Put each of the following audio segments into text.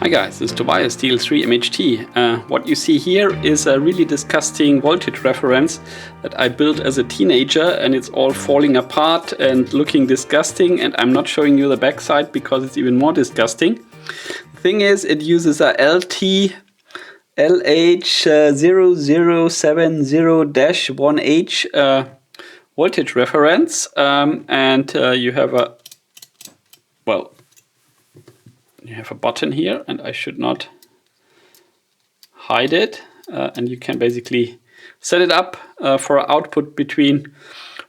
Hi guys, this is Tobias TL3MHT. What you see here is a really disgusting voltage reference that I built as a teenager, and it's all falling apart and looking disgusting, and I'm not showing you the backside because it's even more disgusting. The thing is, it uses a LH0070-1H voltage reference, and you have a, well, you have a button here, and I should not hide it, and you can basically set it up for output between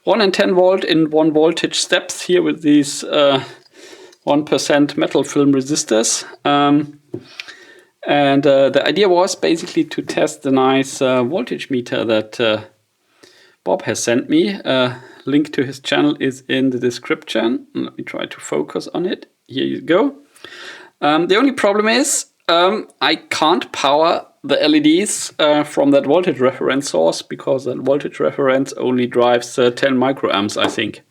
1 and 10 volt in 1 voltage steps here with these 1% metal film resistors. And the idea was basically to test the nice voltage meter that Bob has sent me. Link to his channel is in the description. Let me try to focus on it. Here you go. The only problem is I can't power the LEDs from that voltage reference source, because that voltage reference only drives 10 microamps, I think.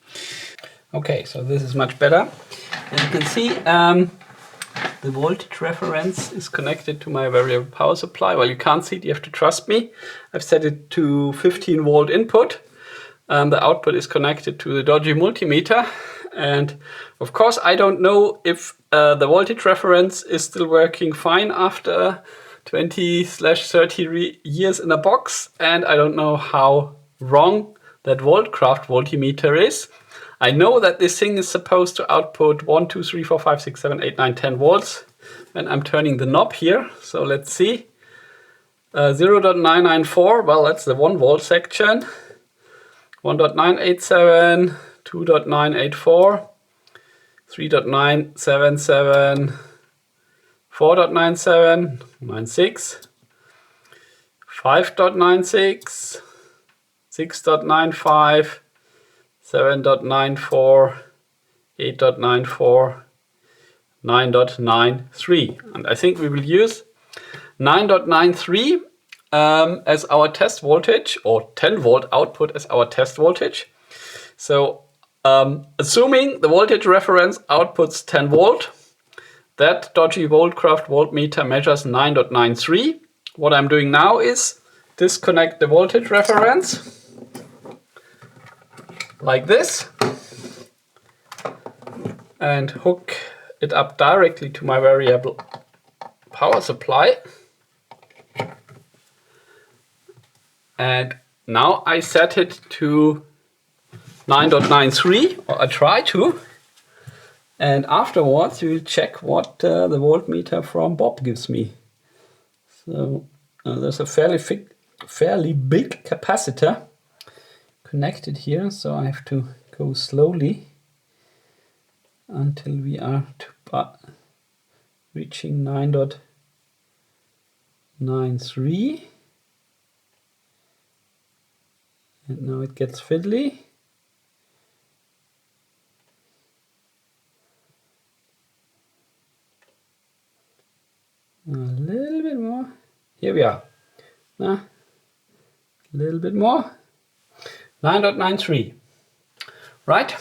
Okay, so this is much better. As you can see, the voltage reference is connected to my variable power supply. Well, you can't see it, you have to trust me. I've set it to 15 volt input. The output is connected to the dodgy multimeter. And of course, I don't know if the voltage reference is still working fine after 20/30 years in a box. And I don't know how wrong that Voltcraft voltmeter is. I know that this thing is supposed to output 1, 2, 3, 4, 5, 6, 7, 8, 9, 10 volts when I'm turning the knob here. So let's see. 0.994, well, that's the 1 volt section. 1.987, 2.984, 3.977, 4.97, 96, 5.96, 6.95, 7.94, 8.94, 9.93. And I think we will use 9.93 as our test voltage, or 10 volt output as our test voltage. So assuming the voltage reference outputs 10 volt, that dodgy Voltcraft voltmeter measures 9.93. What I'm doing now is disconnect the voltage reference like this and hook it up directly to my variable power supply. And now I set it to 9.93, or I try to. And afterwards we'll check what the voltmeter from Bob gives me. So there's a fairly big capacitor connected here, so I have to go slowly until we are reaching 9.93. And now it gets fiddly. A little bit more. Here we are. A little bit more. 9.93. Right?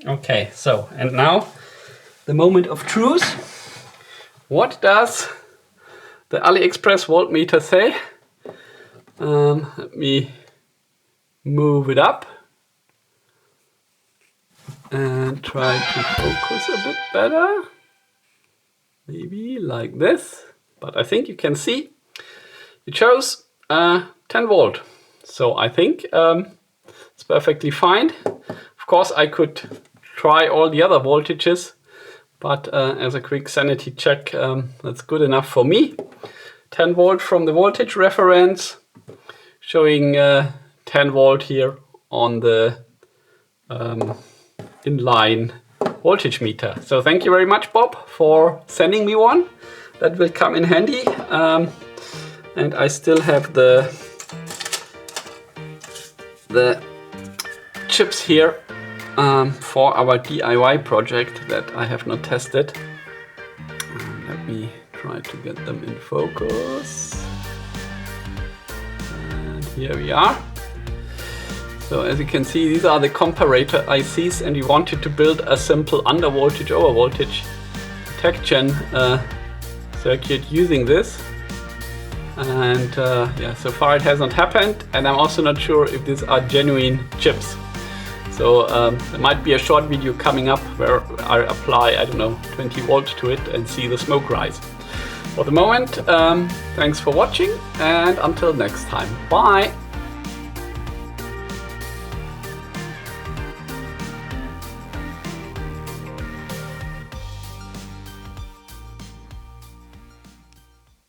Okay, so, and now the moment of truth. What does the AliExpress voltmeter say? Let me move it up and try to focus a bit better. Maybe like this. But I think you can see it shows 10 volt. So I think it's perfectly fine. Of course, I could try all the other voltages, but as a quick sanity check, that's good enough for me. 10 volt from the voltage reference, showing 10 volt here on the inline voltage meter. So thank you very much, Bob, for sending me one. That will come in handy. And I still have the chips here for our DIY project that I have not tested. Let me try to get them in focus. And here we are. So as you can see, these are the comparator ICs, and we wanted to build a simple undervoltage overvoltage protection circuit using this. And yeah, so far it hasn't happened, and I'm also not sure if these are genuine chips. So there might be a short video coming up where I apply, I don't know, 20 volt to it and see the smoke rise. For the moment, thanks for watching, and until next time, bye!